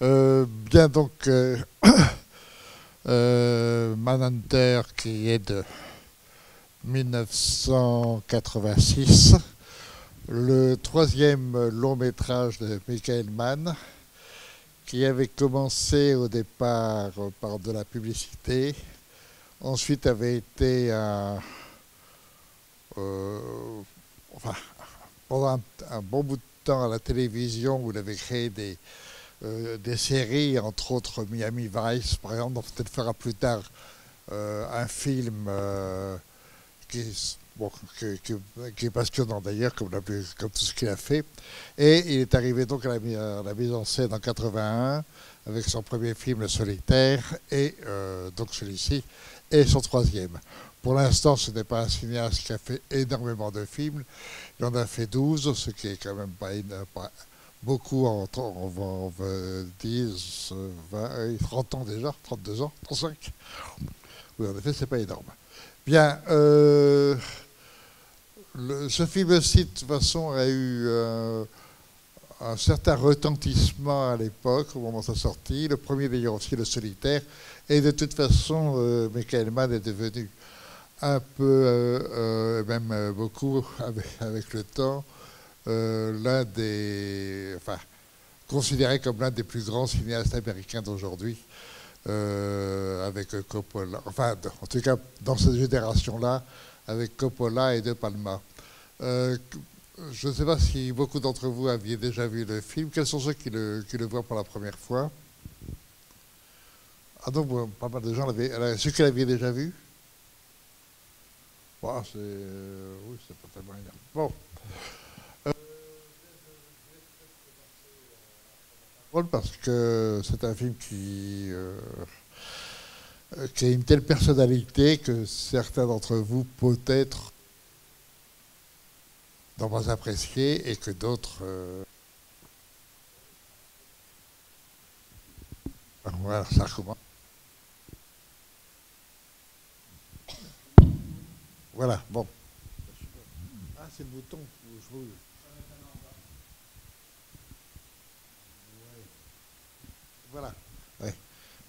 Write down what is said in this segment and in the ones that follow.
Bien donc, Manhunter qui est de 1986, le troisième long métrage de Michael Mann, qui avait commencé au départ par de la publicité, ensuite avait été enfin, pendant un bon bout de temps à la télévision où il avait créé des séries, entre autres Miami Vice, par exemple, dont peut-être fera plus tard un film bon, qui est passionnant d'ailleurs, comme tout ce qu'il a fait. Et il est arrivé donc à la mise en scène en 81 avec son premier film, Le Solitaire, et donc celui-ci est son troisième. Pour l'instant, ce n'est pas un cinéaste qui a fait énormément de films. Il en a fait 12, ce qui est quand même pas beaucoup en 10, 20, 30 ans déjà, 32 ans, 35. Oui, en effet, c'est pas énorme. Bien, ce film-ci, de toute façon, a eu un certain retentissement à l'époque, au moment de sa sortie. Le premier, d'ailleurs, aussi, Le Solitaire. Et de toute façon, Michael Mann est devenu un peu, même beaucoup, avec le temps, l'un des... Enfin, considéré comme l'un des plus grands cinéastes américains d'aujourd'hui, avec Coppola. Enfin, en tout cas, dans cette génération-là, avec Coppola et De Palma. Je ne sais pas si beaucoup d'entre vous aviez déjà vu le film. Quels sont ceux qui le voient pour la première fois? Ah donc, pas mal de gens l'avaient... Ceux qui l'avaient déjà vu? Bon, oui, c'est pas tellement énorme. Bon. Parce que c'est un film qui a une telle personnalité que certains d'entre vous, peut-être, n'ont pas apprécié et que d'autres... voilà, ça recommence. Voilà, bon. Ah, c'est le bouton. Voilà. Ouais.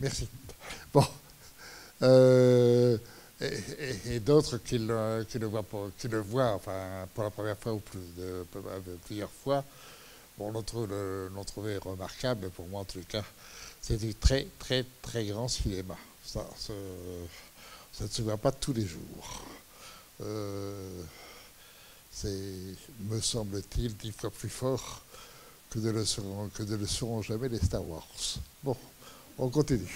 Merci. Bon. Et d'autres qui le voient enfin, pour la première fois ou plusieurs fois, bon, l'ont trouvé remarquable, mais pour moi en tout cas, c'est du très très très grand cinéma. Ça ne se voit pas tous les jours. C'est, me semble-t-il, 10 fois plus fort que ne le seront jamais les Star Wars. Bon, on continue.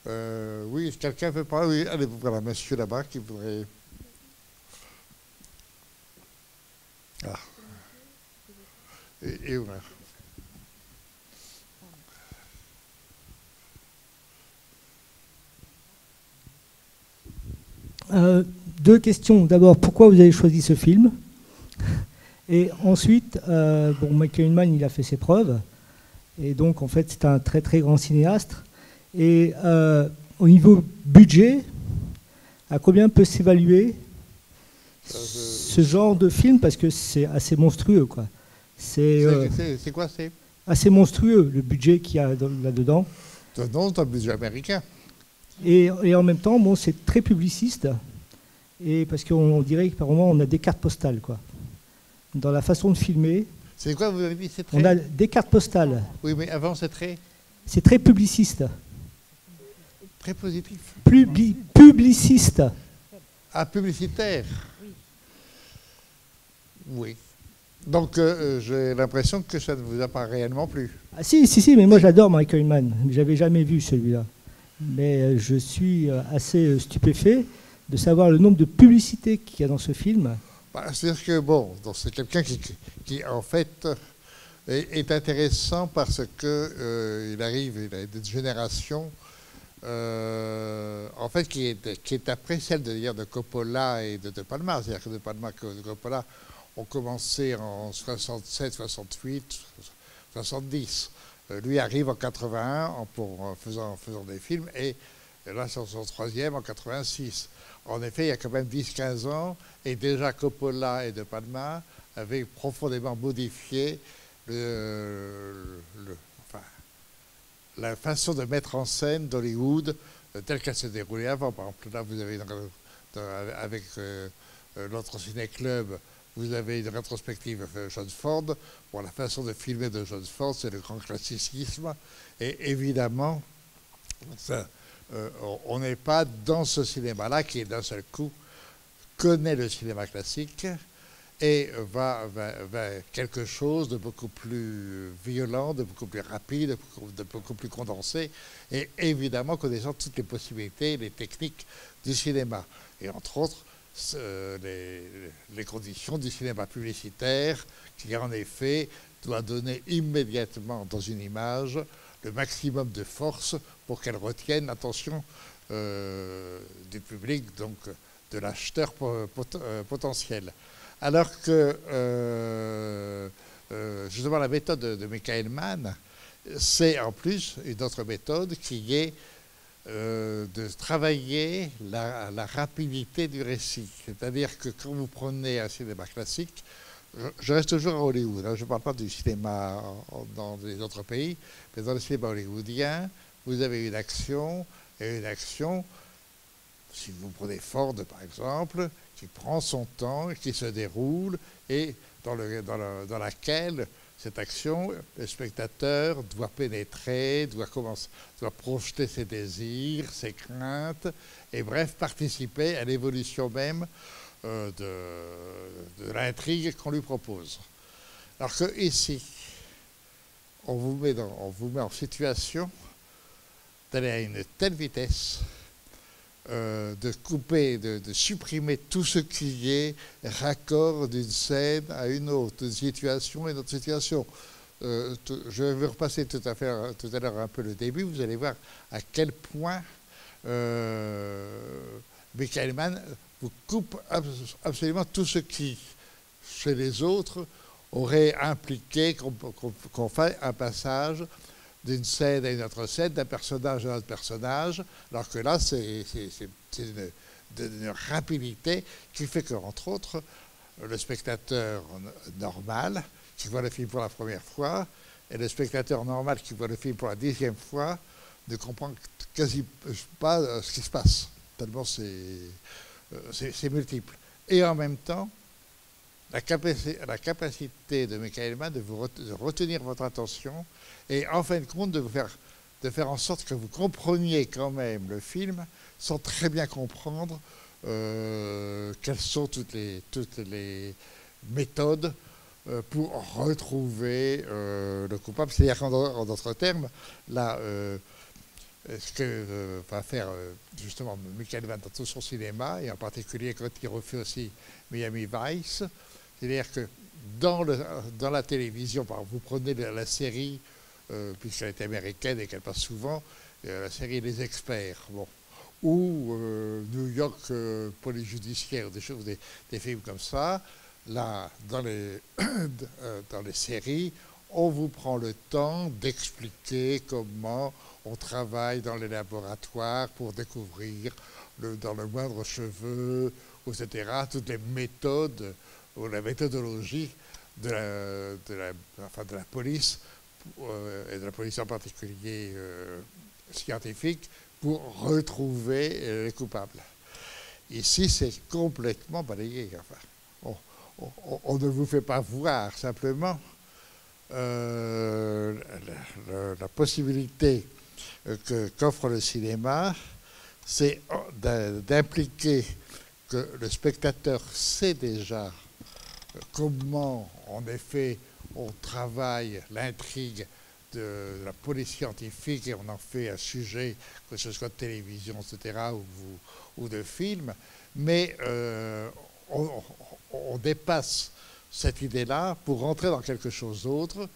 Oui, quelqu'un veut parler? Oui, allez, voilà, monsieur là-bas qui voudrait... Ah. Et voilà. Deux questions. D'abord, pourquoi vous avez choisi ce film? Et ensuite, bon, Michael Mann, il a fait ses preuves. Et donc, en fait, c'est un très très grand cinéaste. Et au niveau budget, à combien peut s'évaluer ce genre de film? Parce que c'est assez monstrueux, quoi. C'est quoi, c'est assez monstrueux, le budget qu'il y a là-dedans. Non, c'est un budget américain. Et en même temps, bon, c'est très publiciste. Et parce qu'on dirait que par moment, on a des cartes postales, quoi. Dans la façon de filmer. C'est quoi, vous avez dit? On a des cartes postales. Oui, mais avant, c'est très... C'est très publiciste. Très positif. Publiciste. Ah, publicitaire. Oui. Donc, j'ai l'impression que ça ne vous a pas réellement plu. Ah, si, mais moi j'adore Michael Mann. J'avais jamais vu celui-là. Mais je suis assez stupéfait de savoir le nombre de publicités qu'il y a dans ce film. Bah, c'est-à-dire que, bon, c'est quelqu'un qui, en fait, est intéressant parce que il a des générations, en fait, qui est après celle de Coppola et de Palma. C'est-à-dire que De Palma et de Coppola ont commencé en 67, 68, 70. Lui arrive en 81 en faisant des films, et là, c'est son troisième en 86. En effet, il y a quand même 10-15 ans, et déjà Coppola et De Palma avaient profondément modifié enfin, la façon de mettre en scène d'Hollywood telle qu'elle se déroulait avant. Par exemple, là, vous avez avec notre ciné-club, vous avez une rétrospective John Ford. Bon, la façon de filmer de John Ford, c'est le grand classicisme. Et évidemment, ça, on n'est pas dans ce cinéma-là qui, d'un seul coup, connaît le cinéma classique et va quelque chose de beaucoup plus violent, de beaucoup plus rapide, de beaucoup plus condensé, et évidemment connaissant toutes les possibilités, les techniques du cinéma. Et entre autres, les conditions du cinéma publicitaire, qui en effet doit donner immédiatement dans une image le maximum de force pour qu'elle retienne l'attention du public, donc de l'acheteur potentiel. Alors que justement la méthode de Michael Mann, c'est en plus une autre méthode qui est de travailler la rapidité du récit. C'est-à-dire que quand vous prenez un cinéma classique, je reste toujours à Hollywood, hein, je ne parle pas du cinéma dans les autres pays, mais dans le cinéma hollywoodien, vous avez une action, et une action, si vous prenez Ford par exemple, qui prend son temps, qui se déroule, et dans laquelle cette action, le spectateur doit pénétrer, doit projeter ses désirs, ses craintes, et bref, participer à l'évolution même de l'intrigue qu'on lui propose. Alors que ici, on vous met en situation d'aller à une telle vitesse, de couper, de supprimer tout ce qui est raccord d'une scène à une autre, d'une situation à une autre situation. Je vais repasser tout à l'heure un peu le début, vous allez voir à quel point Michael Mann vous coupe absolument tout ce qui, chez les autres, aurait impliqué qu'on fasse un passage d'une scène à une autre scène, d'un personnage à un autre personnage, alors que là, c'est une rapidité qui fait que, entre autres, le spectateur normal, qui voit le film pour la première fois, et le spectateur normal qui voit le film pour la 10e fois, ne comprend quasi pas ce qui se passe, tellement c'est multiple. Et en même temps, la capacité de Michael Mann de retenir votre attention et en fin de compte de faire en sorte que vous compreniez quand même le film sans très bien comprendre quelles sont toutes les méthodes pour retrouver le coupable. C'est-à-dire qu'en d'autres termes, là, ce que va faire justement Michael Mann dans tout son cinéma, et en particulier quand il refait aussi Miami Vice, c'est-à-dire que dans la télévision, vous prenez la série, puisqu'elle est américaine et qu'elle passe souvent, la série Les Experts, bon, ou New York Police Judiciaire, des films comme ça. Là, dans les séries, on vous prend le temps d'expliquer comment on travaille dans les laboratoires pour découvrir dans le moindre cheveu, etc., toutes les méthodes ou la méthodologie de la police, et de la police en particulier scientifique, pour retrouver les coupables. Ici, c'est complètement balayé. Enfin, on ne vous fait pas voir simplement la possibilité qu'offre le cinéma, c'est d'impliquer que le spectateur sait déjà comment, en effet, on travaille l'intrigue de la police scientifique et on en fait un sujet, que ce soit de télévision, etc., ou de film, mais on dépasse cette idée-là pour rentrer dans quelque chose d'autre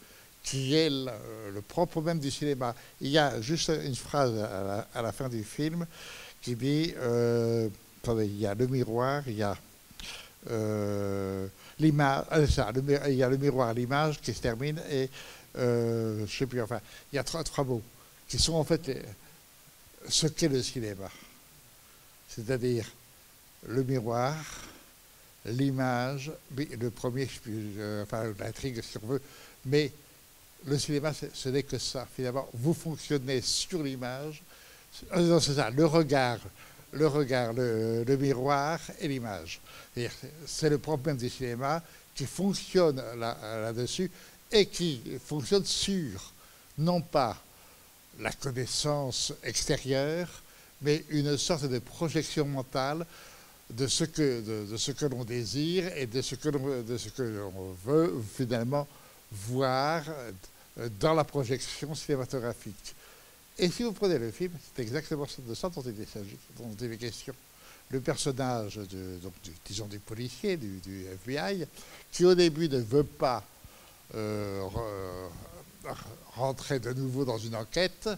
qui est le propre même du cinéma. Il y a juste une phrase à la fin du film qui dit, attendez, il y a le miroir, il y a l'image, il y a le miroir, l'image qui se termine, et je ne sais plus, enfin, il y a trois mots qui sont en fait ce qu'est le cinéma. C'est-à-dire le miroir, l'image, le premier, enfin l'intrigue si on veut, Mais le cinéma, ce n'est que ça. Finalement, vous fonctionnez sur l'image. Non, c'est ça, le regard, le miroir et l'image. C'est le propre même du cinéma qui fonctionne là-dessus et qui fonctionne sur, non pas la connaissance extérieure, mais une sorte de projection mentale de ce que l'on désire et de ce que l'on veut finalement voir dans la projection cinématographique. Et si vous prenez le film, c'est exactement de ça dont il est question. Le personnage disons du policier, du FBI, qui au début ne veut pas rentrer de nouveau dans une enquête,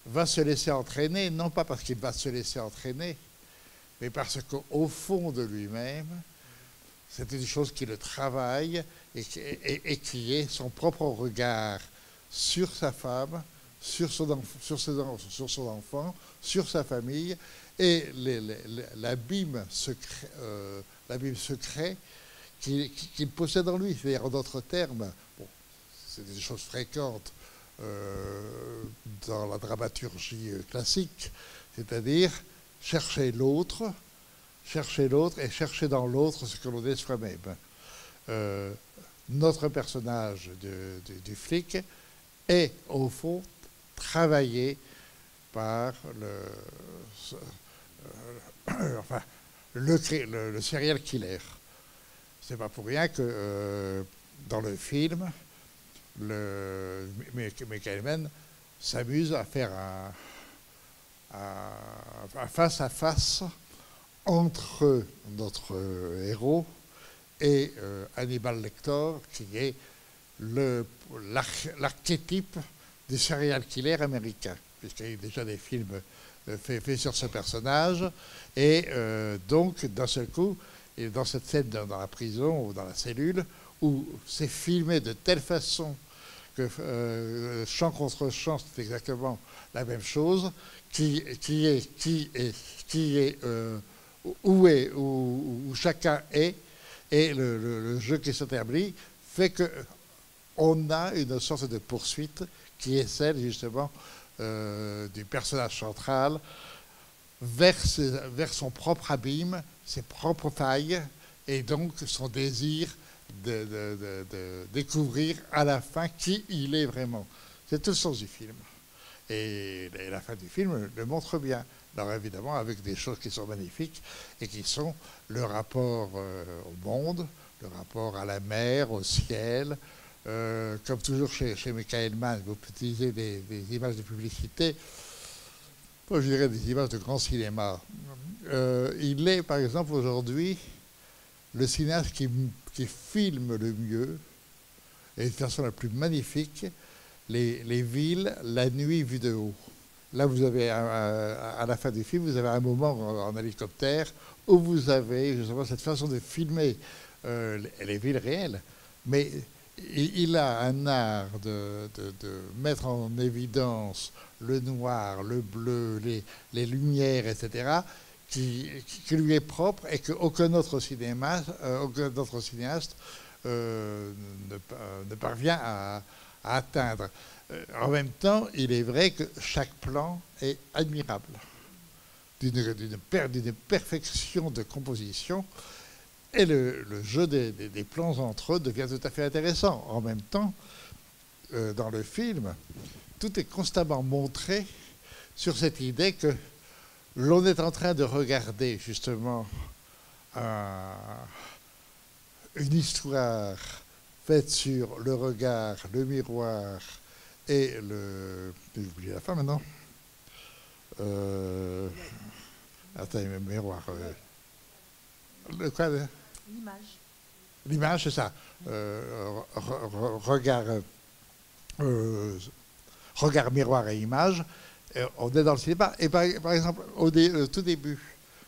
va se laisser entraîner, non pas parce qu'il va se laisser entraîner, mais parce qu'au fond de lui-même, c'est une chose qui le travaille et qui est son propre regard sur sa femme, sur son enfant, sur sa famille, et l'abîme secret qu'il possède en lui. C'est-à-dire, en d'autres termes, bon, c'est des choses fréquentes dans la dramaturgie classique, c'est-à-dire chercher l'autre et chercher dans l'autre ce que l'on est soi-même. Notre personnage du flic est, au fond, travaillé par le serial killer. C'est pas pour rien que dans le film, Michael Mann s'amuse à faire un face-à-face entre notre héros et Hannibal Lecter, qui est l'archétype du serial killer américain, puisqu'il y a eu déjà des films faits sur ce personnage. Et donc, d'un seul coup, et dans cette scène dans la prison ou dans la cellule, où c'est filmé de telle façon que champ contre champ, c'est exactement la même chose, où chacun est, et le jeu qui s'établit fait qu'on a une sorte de poursuite qui est celle justement du personnage central vers son propre abîme, ses propres failles, et donc son désir de découvrir à la fin qui il est vraiment. C'est tout le sens du film. Et la fin du film le montre bien. Alors évidemment avec des choses qui sont magnifiques et qui sont le rapport au monde, le rapport à la mer, au ciel. Comme toujours chez Michael Mann, vous utilisez des images de publicité. Moi, je dirais des images de grand cinéma. Il est, par exemple, aujourd'hui, le cinéaste qui filme le mieux, et de façon la plus magnifique, les villes, la nuit vue de haut. Là, vous avez, à la fin du film, vous avez un moment en hélicoptère où vous avez justement cette façon de filmer les villes réelles. Mais il a un art de mettre en évidence le noir, le bleu, les lumières, etc., qui lui est propre et qu'aucun autre cinéaste ne parvient à atteindre. En même temps, il est vrai que chaque plan est admirable, d'une perfection de composition, et le jeu des plans entre eux devient tout à fait intéressant. En même temps, dans le film, tout est constamment montré sur cette idée que l'on est en train de regarder justement une histoire faite sur le regard, le miroir et j'ai oublié la fin maintenant. Attends, le miroir. Le quoi? L'image. L'image, c'est ça. Regard, miroir et image. On est dans le cinéma. Et par exemple, au tout début,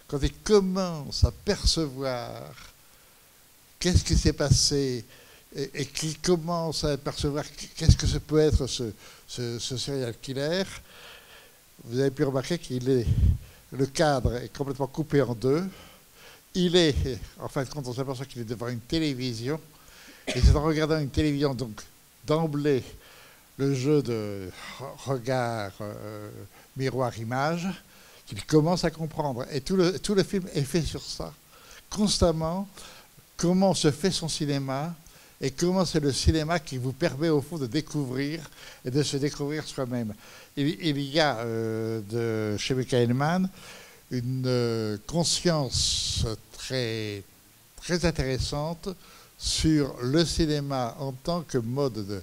quand il commence à percevoir qu'est-ce qui s'est passé et qu'il commence à percevoir qu'est-ce que ça peut être ce serial killer, vous avez pu remarquer le cadre est complètement coupé en deux. Il est, en fin de compte, on s'aperçoit qu'il est devant une télévision. Et c'est en regardant une télévision donc d'emblée le jeu de regard, miroir, image, qu'il commence à comprendre. Et tout le film est fait sur ça, constamment, comment se fait son cinéma, et comment c'est le cinéma qui vous permet au fond de découvrir et de se découvrir soi-même. Il y a chez Michael Mann une conscience très, très intéressante sur le cinéma en tant que mode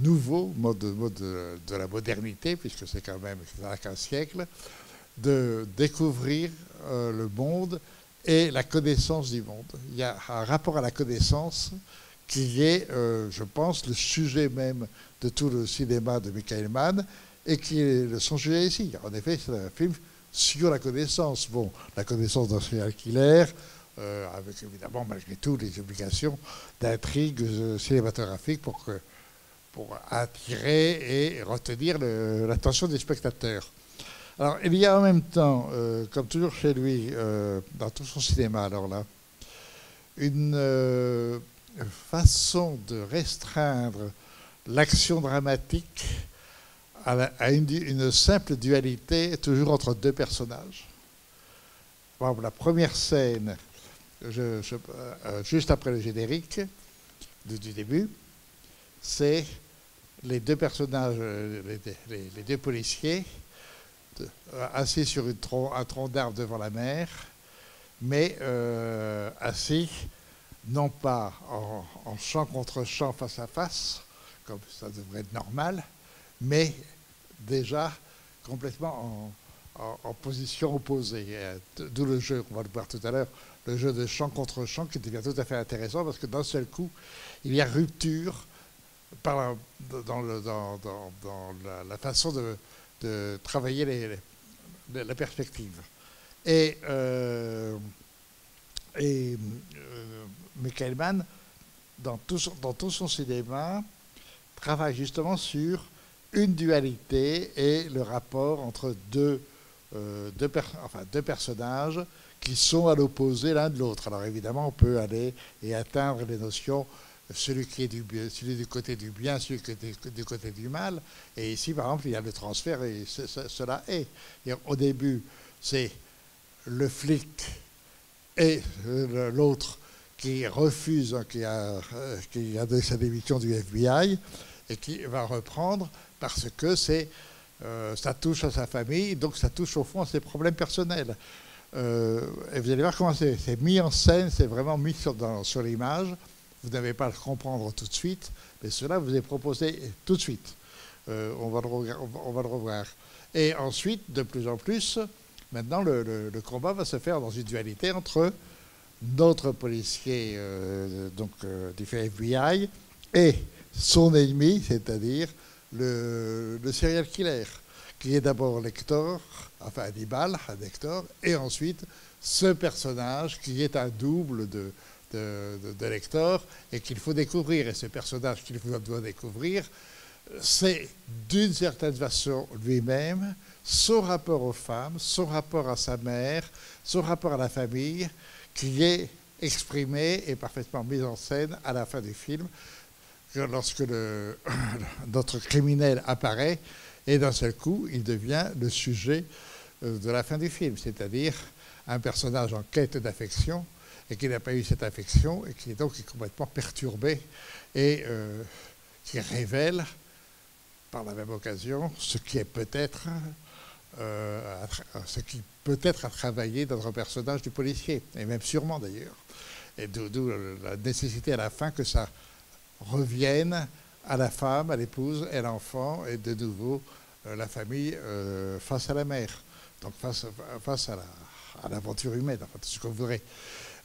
nouveau, mode de la modernité, puisque c'est quand même qu'un siècle, de découvrir le monde et la connaissance du monde. Il y a un rapport à la connaissance qui est, je pense, le sujet même de tout le cinéma de Michael Mann et qui est son sujet ici. En effet, c'est un film sur la connaissance. Bon, la connaissance d'un serial killer, avec évidemment, malgré tout, les obligations d'intrigue cinématographique pour attirer et retenir l'attention des spectateurs. Alors, il y a en même temps, comme toujours chez lui, dans tout son cinéma, alors là, une façon de restreindre l'action dramatique à une simple dualité, toujours entre deux personnages. Par exemple, la première scène, juste après le générique du début, c'est les deux personnages, les deux policiers, assis sur un tronc d'arbre devant la mer, mais assis non pas en champ contre champ face à face, comme ça devrait être normal, mais déjà complètement en position opposée. D'où le jeu, on va le voir tout à l'heure, le jeu de champ contre champ qui devient tout à fait intéressant parce que d'un seul coup, il y a rupture dans la façon de travailler la perspective. Et Michael Mann, dans tout son cinéma, travaille justement sur une dualité et le rapport entre deux personnages qui sont à l'opposé l'un de l'autre. Alors évidemment, on peut aller et atteindre les notions, celui du côté du bien, celui qui est du côté du mal. Et ici, par exemple, il y a le transfert, et cela est. Et au début, c'est le flic et l'autre qui refuse, qui a donné sa démission du FBI, et qui va reprendre parce que ça touche à sa famille, donc ça touche au fond à ses problèmes personnels. Et vous allez voir comment c'est mis en scène, c'est vraiment mis sur l'image. Vous n'avez pas à le comprendre tout de suite, mais cela vous est proposé tout de suite. On va le revoir. Et ensuite, de plus en plus, maintenant, le combat va se faire dans une dualité entre notre policier du FBI et son ennemi, c'est-à-dire le serial killer, qui est d'abord Lecter, enfin Hannibal, Lecter, et ensuite ce personnage qui est un double de Lecter et qu'il faut découvrir. Et ce personnage qu'il doit découvrir, c'est d'une certaine façon lui-même, son rapport aux femmes, son rapport à sa mère, son rapport à la famille, qui est exprimé et parfaitement mis en scène à la fin du film, lorsque notre criminel apparaît, et d'un seul coup, il devient le sujet de la fin du film, c'est-à-dire un personnage en quête d'affection, et qui n'a pas eu cette affection, et qui est donc complètement perturbé, et qui révèle, par la même occasion, ce qui peut être à travailler dans un personnage du policier, et même sûrement d'ailleurs. Et d'où la nécessité à la fin que ça revienne à la femme, à l'épouse et à l'enfant, et de nouveau la famille face à la mère, donc face à l'aventure humaine, enfin tout ce qu'on voudrait.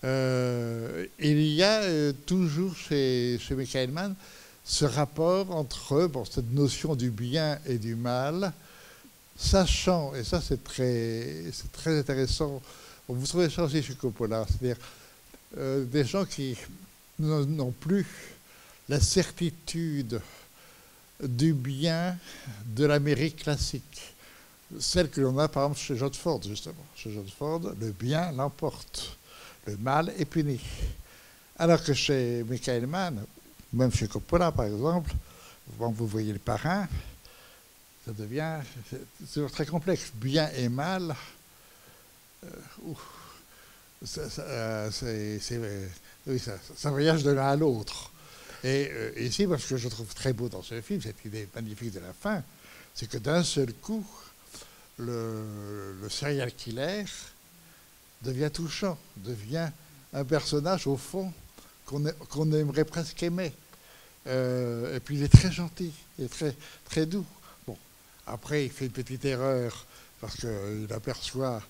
Il y a toujours chez Michael Mann ce rapport entre cette notion du bien et du mal, sachant, et ça c'est très intéressant, vous trouvez ça aussi chez Coppola, c'est-à-dire des gens qui n'ont plus la certitude du bien de l'Amérique classique, celle que l'on a par exemple chez John Ford, justement. Chez John Ford, le bien l'emporte, le mal est puni. Alors que chez Michael Mann, même chez Coppola par exemple, quand vous voyez le parrain, ça devient toujours très complexe. Bien et mal, oui, ça voyage de l'un à l'autre. Et ici, moi, ce que je trouve très beau dans ce film, cette idée magnifique de la fin, c'est que d'un seul coup, le serial killer devient touchant, devient un personnage, au fond, qu'on aimerait presque aimer. Et puis il est très gentil, il est très, très doux. Bon, après, il fait une petite erreur, parce qu'il aperçoit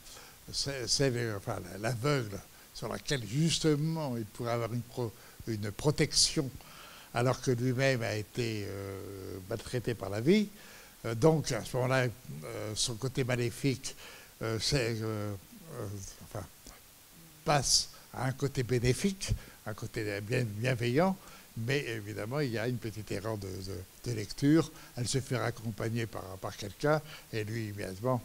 l'aveugle sur laquelle, justement, il pourrait avoir une protection, alors que lui-même a été maltraité par la vie. Donc, à ce moment-là, son côté maléfique passe à un côté bénéfique, un côté bienveillant, mais évidemment, il y a une petite erreur de lecture. Elle se fait accompagner par quelqu'un, et lui, immédiatement,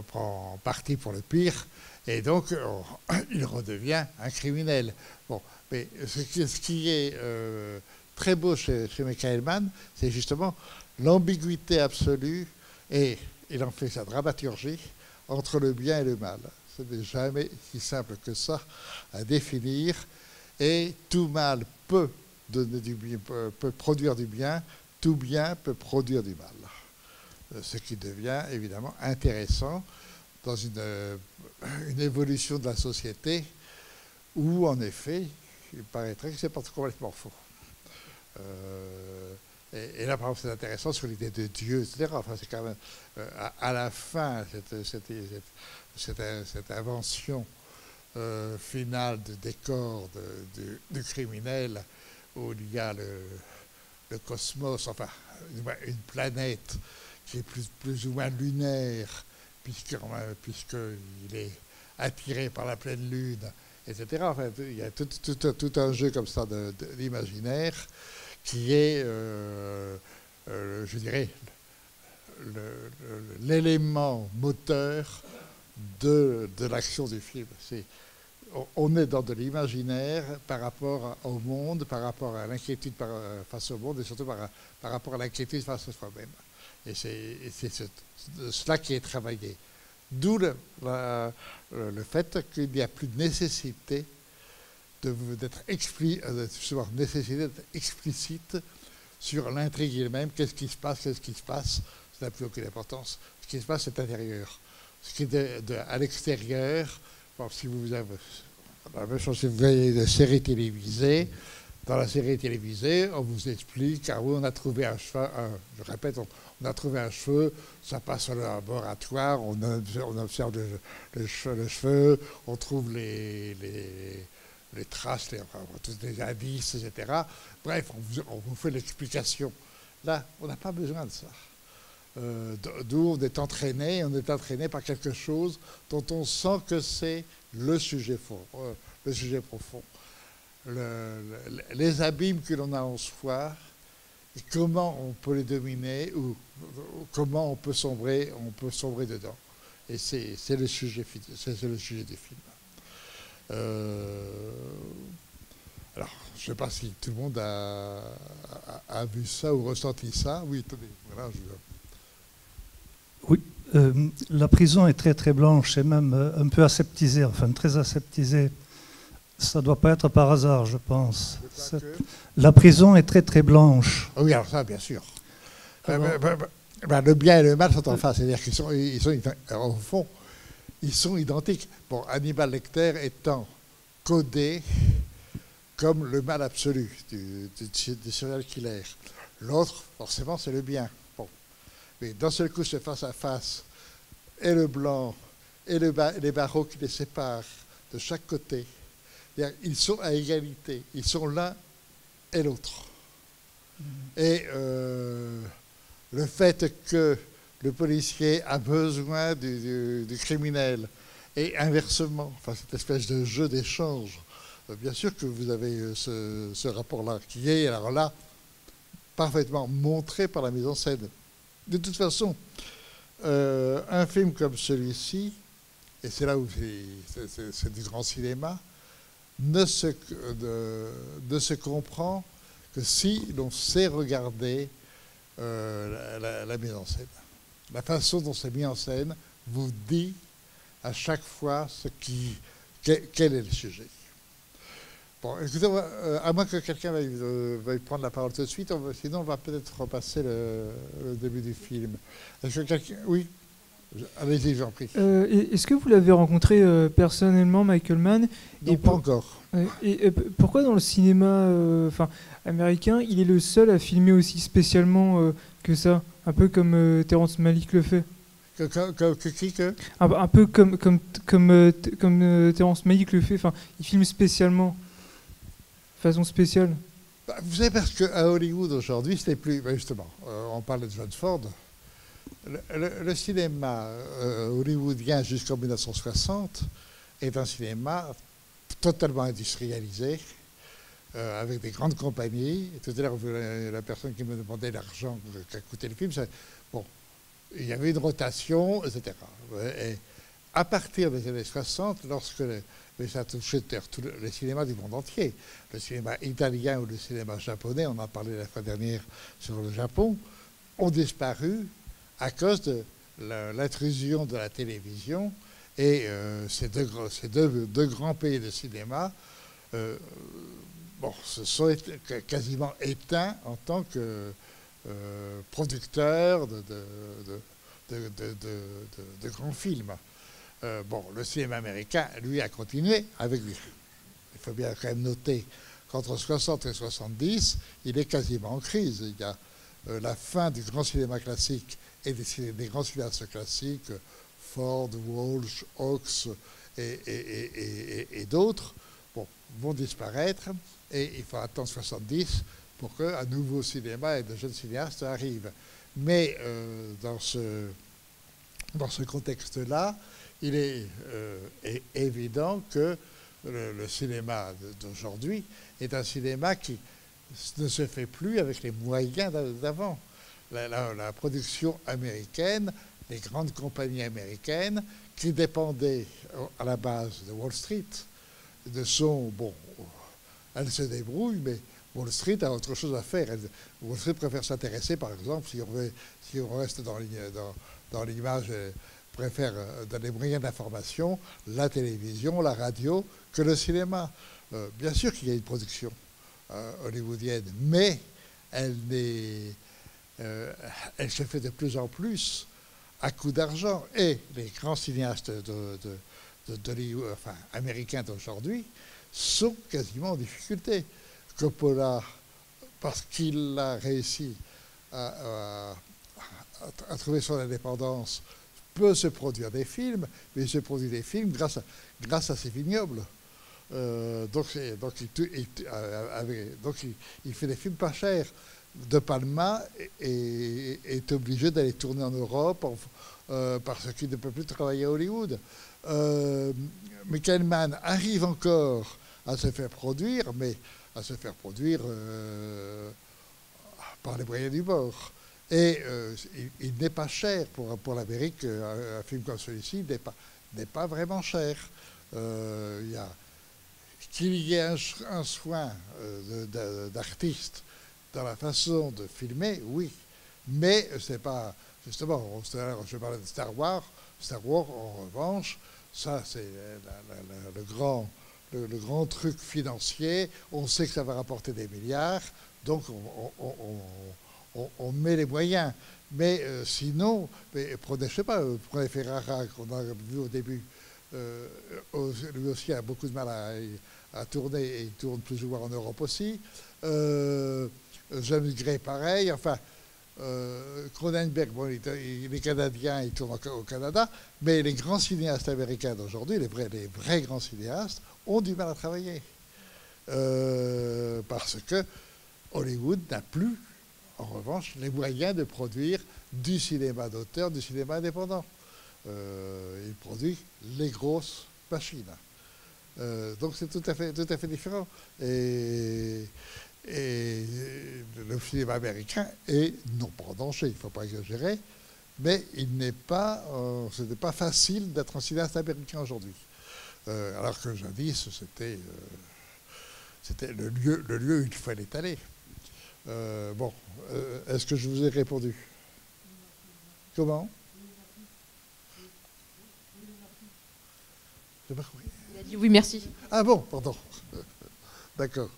prend parti pour le pire, et donc il redevient un criminel. Bon, mais ce qui est très beau chez Michael Mann, c'est justement l'ambiguïté absolue, et il en fait sa dramaturgie, entre le bien et le mal. Ce n'est jamais si simple que ça à définir, et tout mal peut donner du bien, peut produire du bien, tout bien peut produire du mal. Ce qui devient évidemment intéressant dans une évolution de la société où, en effet, il paraîtrait que c'est pas complètement faux. Et là, par exemple, c'est intéressant sur l'idée de Dieu, etc. Enfin, c'est quand même, à la fin, cette invention finale de décor du criminel, où il y a le cosmos, enfin, une planète qui est plus ou moins lunaire, puisqu'il est attiré par la pleine lune, etc. Enfin, il y a tout un jeu comme ça d'imaginaire qui est, je dirais, l'élément moteur de l'action du film. On est dans de l'imaginaire par rapport au monde, par rapport à l'inquiétude face au monde, et surtout par rapport à l'inquiétude face à soi-même. Et c'est cela qui est travaillé. D'où le fait qu'il n'y a plus de nécessité d'être explicite sur l'intrigue elle-même. Qu'est-ce qui se passe, ça n'a plus aucune importance. Ce qui se passe, c'est intérieur. Ce qui est à l'extérieur, bon, si vous avez la même chose, si vous voyez des séries télévisées, dans la série télévisée, on vous explique, ah oui, on a trouvé un cheveu, je répète, on a trouvé un cheveu, ça passe au laboratoire, on observe le cheveu, on trouve les traces, tous les indices, etc. Bref, on vous fait l'explication. Là, on n'a pas besoin de ça. D'où on est entraîné par quelque chose dont on sent que c'est le sujet profond. Les abîmes que l'on a en soi, et comment on peut les dominer, ou comment on peut sombrer dedans. Et c'est le sujet du film. Alors, je ne sais pas si tout le monde a vu ça ou ressenti ça. Oui, attendez, voilà. Oui, la prison est très très blanche et même un peu aseptisée, enfin très aseptisée. Ça ne doit pas être par hasard, je pense. La prison est très très blanche. Oui, alors ça, bien sûr. Le bien et le mal sont en face, c'est-à-dire qu'ils sont, au fond, ils sont identiques. Bon, Hannibal Lecter étant codé comme le mal absolu du serial killer. L'autre, forcément, c'est le bien. Bon. Mais d'un seul coup, c'est face à face, et le blanc, et les barreaux qui les séparent de chaque côté. Ils sont à égalité, ils sont l'un et l'autre. Et le fait que le policier a besoin du criminel, et inversement, enfin cette espèce de jeu d'échange, bien sûr que vous avez ce rapport-là, qui est alors là parfaitement montré par la mise en scène. De toute façon, un film comme celui-ci, et c'est là où c'est du grand cinéma, ne se comprend que si l'on sait regarder la mise en scène. La façon dont c'est mis en scène vous dit à chaque fois quel est le sujet. Bon, écoutez, à moins que quelqu'un veuille prendre la parole tout de suite, sinon on va peut-être repasser le début du film. Est-ce que quelqu'un... Oui, allez-y, j'en prie. Est-ce que vous l'avez rencontré personnellement, Michael Mann? Non, pas encore. Et pourquoi dans le cinéma américain, il est le seul à filmer aussi spécialement que ça? Un peu comme Terrence Malick le fait. Un peu comme Terrence Malick le fait. Enfin, il filme spécialement, façon spéciale. Vous savez, parce qu'à Hollywood aujourd'hui, ce n'est plus... Justement, on parle de John Ford. Le cinéma hollywoodien jusqu'en 1960 est un cinéma totalement industrialisé, avec des grandes compagnies. Tout à l'heure, la personne qui me demandait l'argent qu'a coûté le film, bon, il y avait une rotation, etc. Et à partir des années 60, mais ça a touché les cinémas du monde entier, le cinéma italien ou le cinéma japonais, on en parlait la fois dernière sur le Japon, ont disparu à cause de l'intrusion de la télévision et ces deux grands pays de cinéma se sont quasiment éteints en tant que producteurs de grands films. Le cinéma américain, lui, a continué avec lui. Il faut bien quand même noter qu'entre 60 et 70, il est quasiment en crise. Il y a la fin du grand cinéma classique et des grands cinéastes classiques, Ford, Walsh, Hawks et d'autres, vont disparaître. Et il faut attendre 70 pour qu'un nouveau cinéma et de jeunes cinéastes arrivent. Mais dans ce contexte-là, il est évident que le cinéma d'aujourd'hui est un cinéma qui ne se fait plus avec les moyens d'avant. La production américaine, les grandes compagnies américaines qui dépendaient à la base de Wall Street, elles se débrouillent, mais Wall Street a autre chose à faire. Wall Street préfère s'intéresser, par exemple, si on reste dans l'image, préfère dans les moyens d'information, la télévision, la radio, que le cinéma. Bien sûr qu'il y a une production hollywoodienne, mais elle se fait de plus en plus à coup d'argent. Et les grands cinéastes américains d'aujourd'hui sont quasiment en difficulté. Coppola, parce qu'il a réussi à trouver son indépendance, peut se produire des films, mais il se produit des films grâce à ses vignobles. Donc il fait des films pas chers. De Palma est obligé d'aller tourner en Europe parce qu'il ne peut plus travailler à Hollywood. Michael Mann arrive encore à se faire produire, mais à se faire produire par les moyens du bord. Et il n'est pas cher pour l'Amérique. Un film comme celui-ci n'est pas vraiment cher. Qu'il y ait un soin d'artiste dans la façon de filmer, oui. Mais c'est pas... Justement, je parlais de Star Wars. Star Wars, en revanche, ça, c'est le grand truc financier. On sait que ça va rapporter des milliards, donc on met les moyens. Mais sinon, prenez, je sais pas, prenez Ferrara, qu'on a vu au début. Lui aussi a beaucoup de mal à tourner, et il tourne plus ou moins en Europe aussi. James Gray, pareil. Enfin, Cronenberg, il est canadien, il tourne au Canada, mais les grands cinéastes américains d'aujourd'hui, les vrais grands cinéastes, ont du mal à travailler. Parce que Hollywood n'a plus, en revanche, les moyens de produire du cinéma d'auteur, du cinéma indépendant. Il produit les grosses machines. Donc c'est tout à fait différent. Et le cinéma américain est, non pas en danger, il ne faut pas exagérer, mais ce n'est pas facile d'être un cinéaste américain aujourd'hui. Alors que jadis, c'était le lieu où il fallait aller. Bon, est-ce que je vous ai répondu? Comment? J'ai pas compris. Il a dit oui, merci. Ah bon, pardon. D'accord.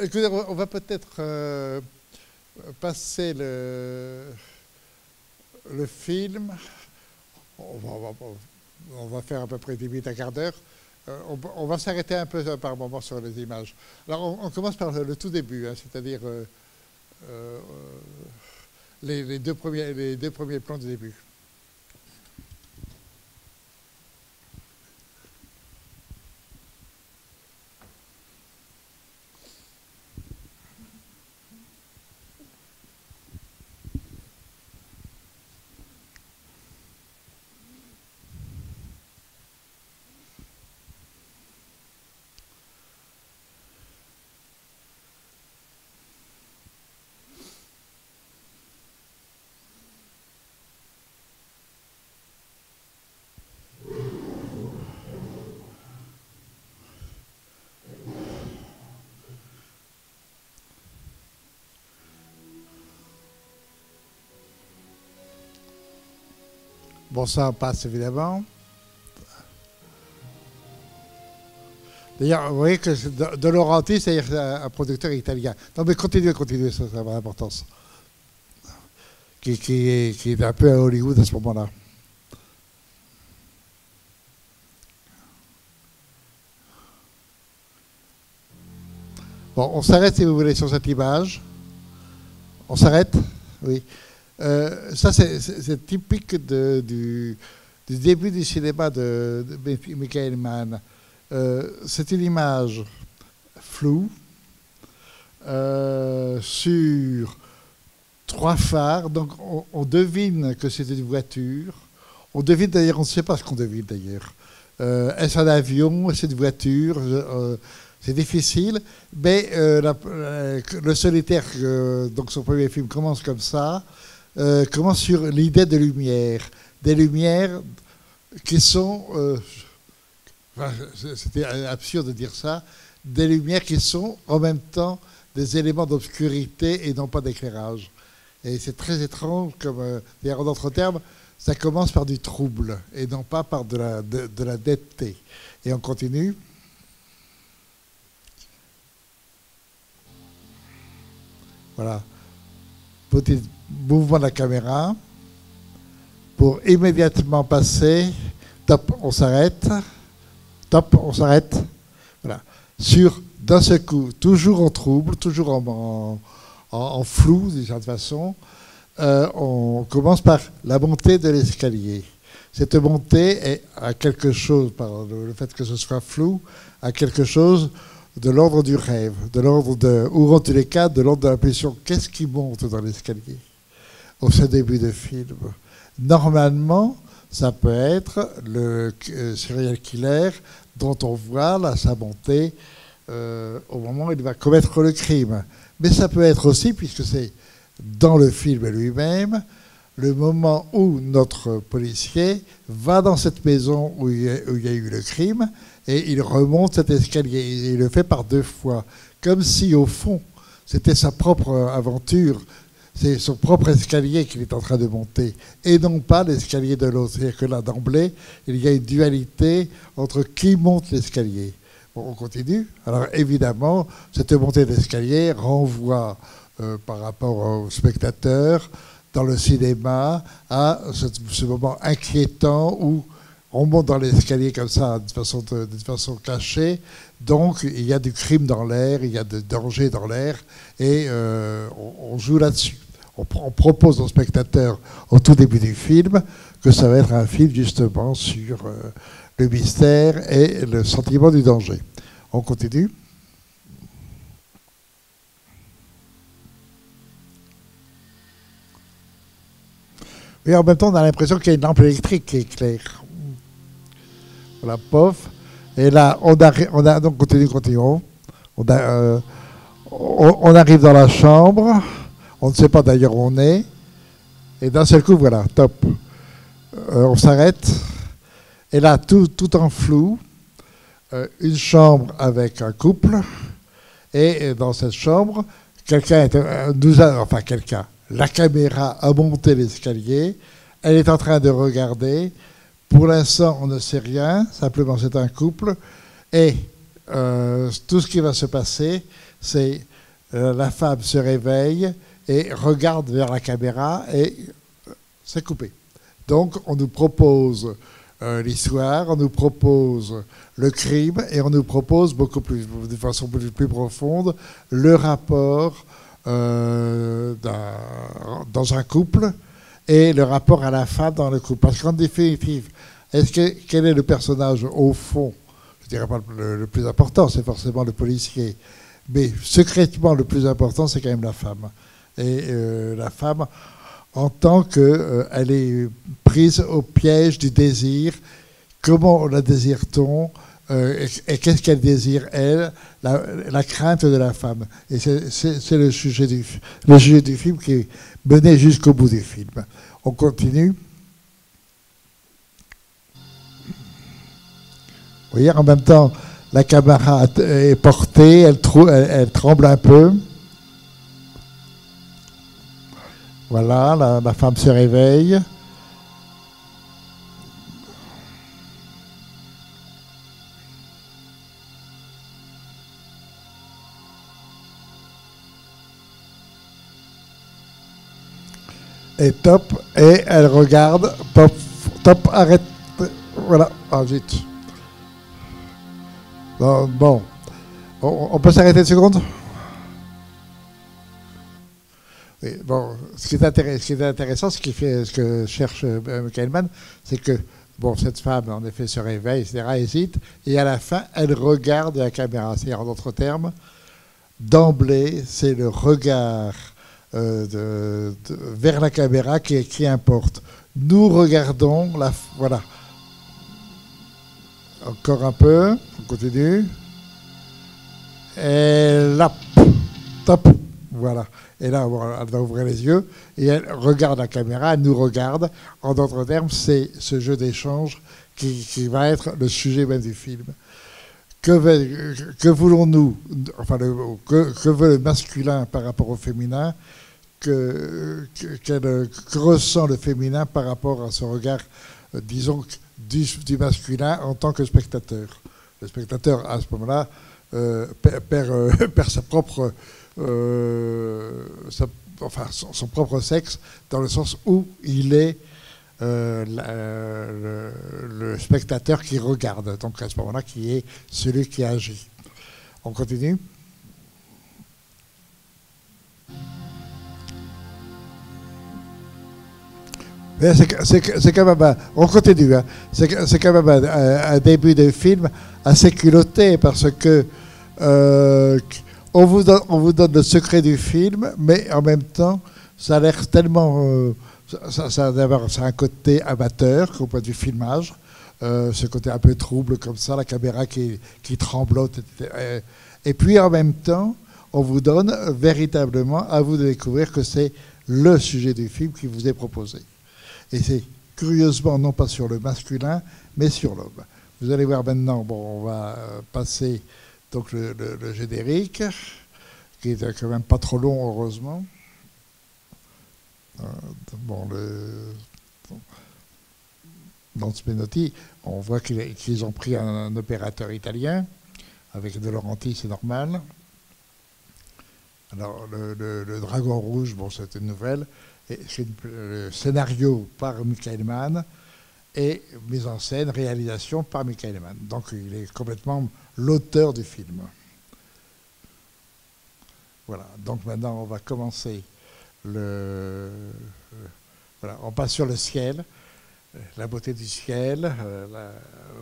Écoutez, on va peut-être passer le film. On va faire à peu près 10 minutes, un quart d'heure. On va s'arrêter un peu par moment sur les images. Alors, on commence par le tout début, hein, c'est-à-dire les deux premiers plans du début. Bon, ça passe évidemment. D'ailleurs, vous voyez que De Laurentiis, c'est un producteur italien. Non, mais continuez, ça a vraiment importance. Qui est un peu à Hollywood à ce moment-là. Bon, on s'arrête si vous voulez sur cette image. On s'arrête? Oui. Ça, c'est typique du début du cinéma de Michael Mann. C'est une image floue sur 3 phares. Donc, on devine que c'est une voiture. On devine d'ailleurs, on ne sait pas ce qu'on devine d'ailleurs. Est-ce un avion? Est-ce une voiture? C'est difficile. Mais le Solitaire, donc son premier film, commence comme ça. Commence sur l'idée de lumière. Des lumières qui sont... c'était absurde de dire ça. Des lumières qui sont en même temps des éléments d'obscurité et non pas d'éclairage. Et c'est très étrange, comme en d'autres termes, ça commence par du trouble et non pas par de la netteté. Et on continue. Voilà. Petit mouvement de la caméra pour immédiatement passer. Top, on s'arrête. Top, on s'arrête. Voilà. Sur, d'un seul coup, toujours en trouble, toujours en flou, d'une certaine façon, on commence par la montée de l'escalier. Cette montée a quelque chose, par le fait que ce soit flou, a quelque chose de l'ordre du rêve, de l'ordre de, ou en tous les cas, de l'ordre de l'impression. Qu'est-ce qui monte dans l'escalier au ce début de film? Normalement, ça peut être le serial killer dont on voit là, sa montée au moment où il va commettre le crime. Mais ça peut être aussi, puisque c'est dans le film lui-même, le moment où notre policier va dans cette maison où il y a eu le crime et il remonte cet escalier. Et il le fait par 2 fois, comme si au fond c'était sa propre aventure, c'est son propre escalier qu'il est en train de monter et non pas l'escalier de l'autre. C'est-à-dire que là, d'emblée, il y a une dualité entre qui monte l'escalier. Bon, on continue. Alors évidemment, cette montée d'escalier renvoie par rapport au spectateur dans le cinéma à ce moment inquiétant où on monte dans l'escalier comme ça d'une façon cachée. Donc il y a du crime dans l'air, il y a du danger dans l'air et on joue là-dessus. On propose au spectateur au tout début du film que ça va être un film justement sur le mystère et le sentiment du danger. On continue. Et en même temps, on a l'impression qu'il y a une lampe électrique qui éclaire. Voilà, pof. Et là, on a donc continuons. On arrive dans la chambre. On ne sait pas d'ailleurs où on est. Et d'un seul coup, voilà, top. On s'arrête. Et là, tout en flou, une chambre avec un couple. Et dans cette chambre, la caméra a monté l'escalier, elle est en train de regarder. Pour l'instant, on ne sait rien, simplement c'est un couple. Et tout ce qui va se passer, c'est la femme se réveille et regarde vers la caméra et c'est coupé. Donc, on nous propose l'histoire, on nous propose le crime et on nous propose de façon beaucoup plus profonde le rapport dans un couple et le rapport à la femme dans le couple. Parce qu'en définitive, quel est le personnage au fond? Je ne dirais pas le plus important, c'est forcément le policier. Mais secrètement, le plus important, c'est quand même la femme. Et la femme, en tant qu'elle est prise au piège du désir, comment la désire-t-on et qu'est-ce qu'elle désire, elle, la crainte de la femme. Et c'est le sujet du film qui est mené jusqu'au bout du film. On continue. Vous voyez, en même temps, la caméra est portée, elle tremble un peu. Voilà, la femme se réveille. Et et elle regarde, top, arrête. Voilà, vite. Bon, on peut s'arrêter une seconde? Oui, bon, ce qui est intéressant, ce que cherche Michael Mann, c'est que cette femme, en effet, se réveille, etc., hésite, et à la fin, elle regarde la caméra. C'est-à-dire, en d'autres termes, d'emblée, c'est le regard vers la caméra qui importe. Nous regardons voilà. Encore un peu, on continue. Et là, top, voilà. Et là, elle va ouvrir les yeux et elle regarde la caméra, elle nous regarde. En d'autres termes, c'est ce jeu d'échange qui va être le sujet même du film. Que voulons-nous, enfin, que veut le masculin par rapport au féminin, que ressent le féminin par rapport à ce regard, disons, du masculin en tant que spectateur. Le spectateur, à ce moment-là, perd sa propre, son propre sexe, dans le sens où il est le spectateur qui regarde, donc à ce moment-là, qui est celui qui agit. On continue. C'est quand même, on continue, hein. C'est quand même un début de film assez culotté parce que on vous donne le secret du film, mais en même temps, ça a l'air tellement, ça a un côté amateur au point de vue filmage, ce côté un peu trouble comme ça, la caméra qui tremblote, etc. Et puis en même temps, on vous donne véritablement à vous de découvrir que c'est le sujet du film qui vous est proposé. Et c'est curieusement non pas sur le masculin, mais sur l'homme. Vous allez voir maintenant, on va passer donc le générique, qui est quand même pas trop long, heureusement. Dans Spinotti, on voit qu'ils ont pris un opérateur italien, avec De Laurentiis, c'est normal. Alors, le Dragon Rouge, c'est une nouvelle. Et c'est le scénario par Michael Mann et mise en scène, réalisation par Michael Mann. Donc il est complètement l'auteur du film. Voilà, donc maintenant on va commencer voilà, on passe sur le ciel, la beauté du ciel,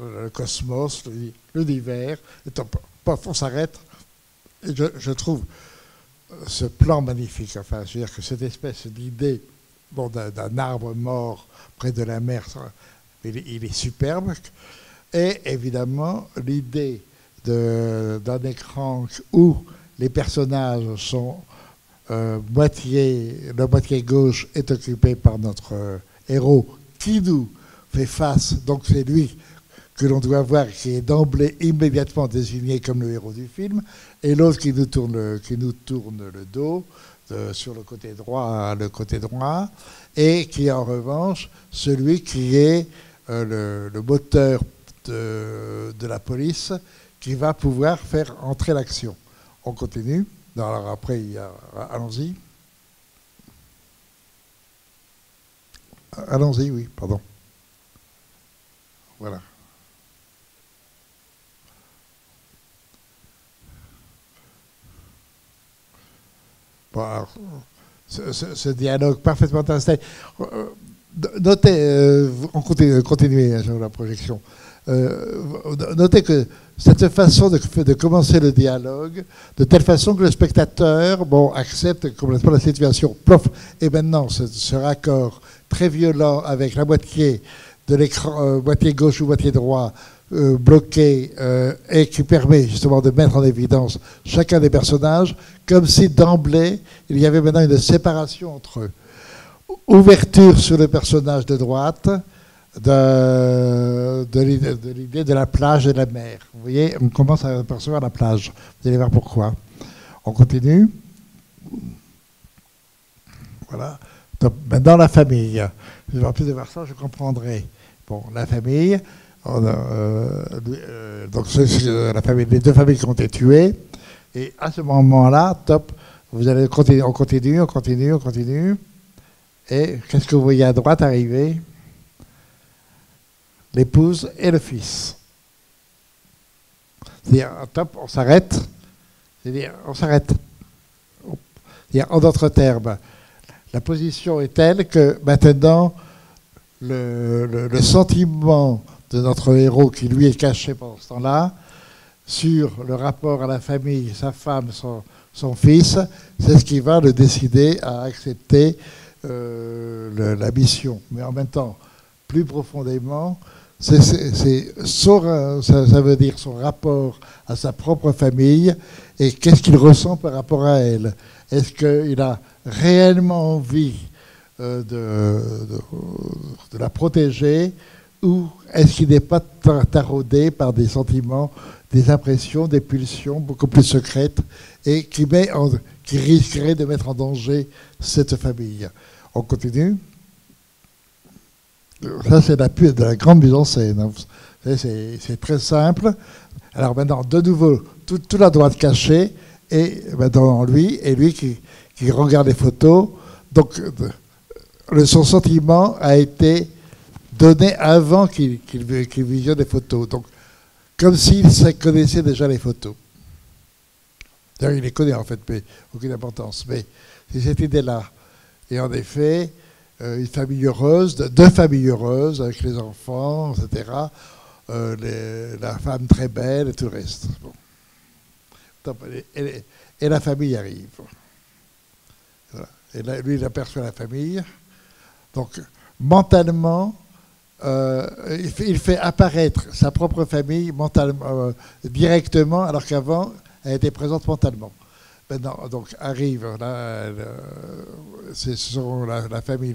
le cosmos, l'univers, et on s'arrête. Et je trouve ce plan magnifique, enfin, je veux dire que cette espèce d'idée d'un arbre mort près de la mer, il est superbe. Et évidemment, l'idée d'un écran où les personnages sont la moitié gauche est occupée par notre héros qui nous fait face, donc c'est lui que l'on doit voir, qui est d'emblée immédiatement désigné comme le héros du film, et l'autre qui nous tourne le dos sur le côté droit, et qui est en revanche celui qui est le moteur de la police, qui va pouvoir faire entrer l'action. On continue. Non, alors après, allons-y. Allons-y, oui, pardon. Voilà. Bon, alors, ce dialogue parfaitement installé. Notez, on continue sur la projection. Notez que cette façon de commencer le dialogue, de telle façon que le spectateur accepte complètement la situation. Plof. Et maintenant, ce raccord très violent avec la moitié de l'écran, moitié gauche ou moitié droit, bloqué, et qui permet justement de mettre en évidence chacun des personnages, comme si d'emblée, il y avait maintenant une séparation entre eux. Ouverture sur le personnage de droite, de l'idée de la plage et de la mer. Vous voyez, on commence à apercevoir la plage. Vous allez voir pourquoi. On continue. Voilà. Donc, dans la famille. En plus de voir ça, je comprendrai. Bon, la famille. Donc, la famille, les deux familles qui ont été tuées. Et à ce moment-là, top. Vous allez continuer. On continue. Et qu'est-ce que vous voyez à droite arriver? L'épouse et le fils. C'est-à-dire, top, on s'arrête. C'est-à-dire, en d'autres termes, la position est telle que maintenant, le sentiment de notre héros, qui lui est caché pendant ce temps-là, sur le rapport à la famille, sa femme, son fils, c'est ce qui va le décider à accepter la mission. Mais en même temps, plus profondément, ça veut dire son rapport à sa propre famille et qu'est-ce qu'il ressent par rapport à elle. Est-ce qu'il a réellement envie de la protéger ou est-ce qu'il n'est pas taraudé par des sentiments, des impressions, des pulsions beaucoup plus secrètes et qui risquerait de mettre en danger cette famille. On continue. Ça, c'est de la grande mise en scène. C'est très simple. Alors maintenant, de nouveau, toute la droite cachée, et maintenant lui qui regarde les photos. Donc, son sentiment a été donné avant qu'il visionne les photos. Donc, comme s'il connaissait déjà les photos. D'ailleurs, il les connaît en fait, mais aucune importance. Mais c'est cette idée-là. Et en effet, une famille heureuse, deux familles heureuses avec les enfants, etc. La femme très belle et tout le reste. Bon. Et la famille arrive. Voilà. Et là, lui, il aperçoit la famille. Donc, mentalement, il fait apparaître sa propre famille mentalement, directement, alors qu'avant, elle était présente mentalement. Maintenant, donc, arrive, ce sont la famille,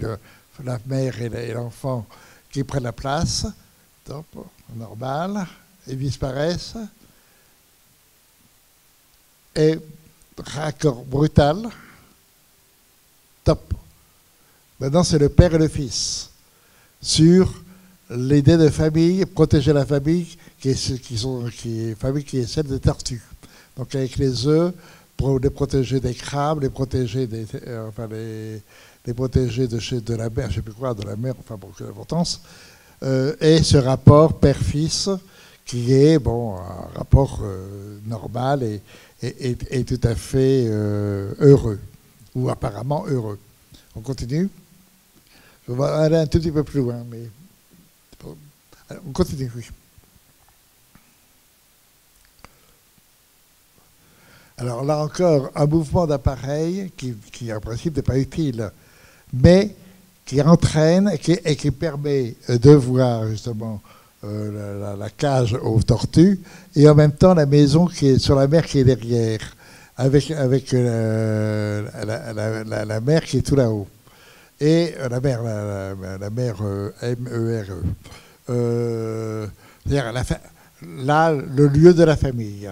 la mère et l'enfant qui prennent la place, top, normal, ils disparaissent, et raccord brutal, top. Maintenant, c'est le père et le fils, sur l'idée de famille, protéger la famille, qui est celle des tortues. Donc, avec les œufs, pour les protéger des crabes, les protéger les protéger de la mer, je ne sais plus quoi, de la mer, enfin pour quelle importance, et ce rapport père-fils qui est un rapport normal et tout à fait heureux, ou apparemment heureux. On continue. On va aller un tout petit peu plus loin, mais on continue, oui. Alors là encore, un mouvement d'appareil qui en principe n'est pas utile, mais qui entraîne et qui permet de voir justement la cage aux tortues et en même temps la maison qui est sur la mer qui est derrière, avec la mer qui est tout là-haut. Et la mer M-E-R-E. C'est-à-dire là, le lieu de la famille.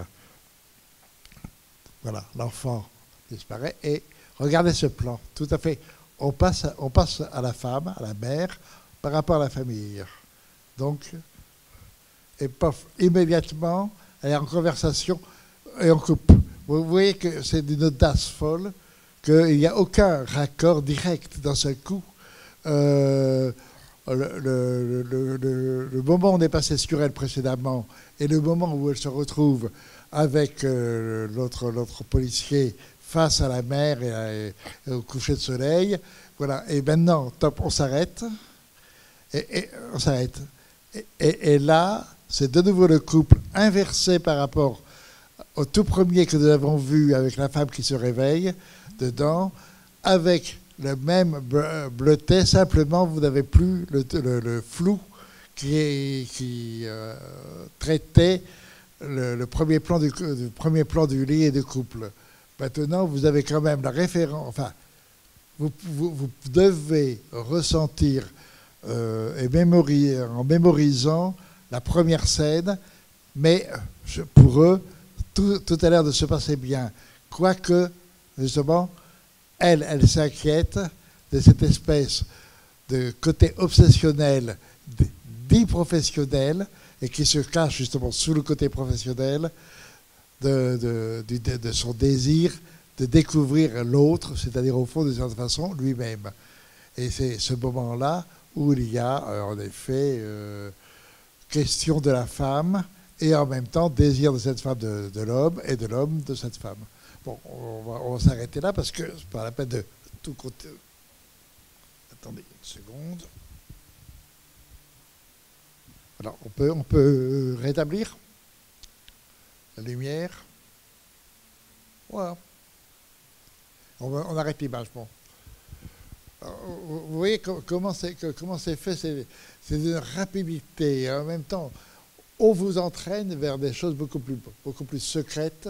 Voilà, l'enfant disparaît. Et regardez ce plan, tout à fait. On passe à la femme, à la mère, par rapport à la famille. Donc, et pof, immédiatement, elle est en conversation et on coupe. Vous voyez que c'est d'une audace folle, qu'il n'y a aucun raccord direct d'un seul coup. Le moment où on est passé sur elle précédemment et le moment où elle se retrouve avec l'autre policier face à la mer et au coucher de soleil, voilà. Et maintenant, top, on s'arrête. Et on s'arrête. Et là, c'est de nouveau le couple inversé par rapport au tout premier que nous avons vu avec la femme qui se réveille dedans, avec le même bleuté, simplement vous n'avez plus le flou qui traitait le premier plan du lit et du couple. Maintenant, vous avez quand même la référence, enfin, vous devez ressentir en mémorisant la première scène, mais pour eux, tout a l'air de se passer bien. Quoique, justement, elle s'inquiète de cette espèce de côté obsessionnel, dit professionnel, et qui se cache justement sous le côté professionnel de son désir de découvrir l'autre, c'est-à-dire au fond, de certaine façon, lui-même. Et c'est ce moment-là où il y a, en effet, question de la femme, et en même temps, désir de cette femme de l'homme, et de l'homme de cette femme. Bon, on va s'arrêter là, parce que c'est pas la peine de tout côté. Attendez une seconde. Alors, on peut rétablir la lumière. Voilà. On arrête l'image. Bon. Vous voyez comment c'est fait, c'est d'une rapidité. Et en même temps, on vous entraîne vers des choses beaucoup plus secrètes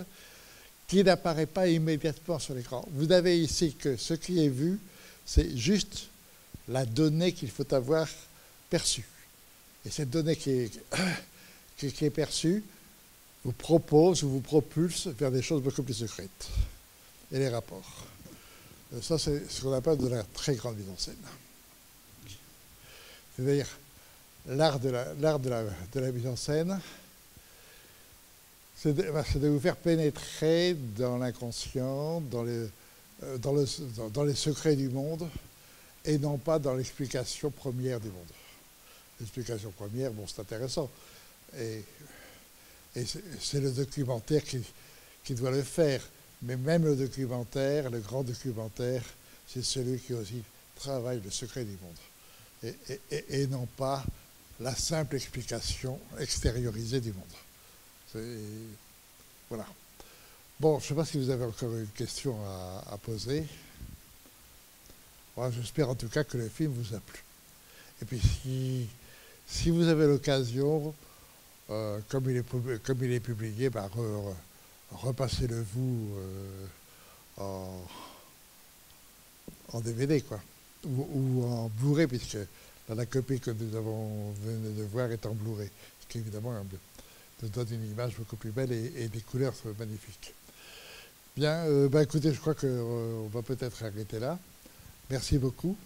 qui n'apparaissent pas immédiatement sur l'écran. Vous avez ici que ce qui est vu, c'est juste la donnée qu'il faut avoir perçue. Et cette donnée qui est perçue vous propose ou vous propulse vers des choses beaucoup plus secrètes. Et les rapports. Ça, c'est ce qu'on appelle de la très grande mise en scène. C'est-à-dire l'art de la mise en scène, c'est de vous faire pénétrer dans l'inconscient, dans les secrets du monde, et non pas dans l'explication première du monde. L'explication première, bon, c'est intéressant. Et c'est le documentaire qui doit le faire. Mais même le documentaire, le grand documentaire, c'est celui qui aussi travaille le secret du monde. Et non pas la simple explication extériorisée du monde. Voilà. Bon, je ne sais pas si vous avez encore une question à poser. Moi, j'espère en tout cas que le film vous a plu. Et puis, si vous avez l'occasion, comme il est publié, bah, repassez-le vous en DVD, quoi, ou en Blu-ray, puisque la copie que nous venons de voir est en Blu-ray, ce qui évidemment nous donne une image beaucoup plus belle et des couleurs magnifiques. Bien, bah, écoutez, je crois qu'on va peut-être arrêter là. Merci beaucoup.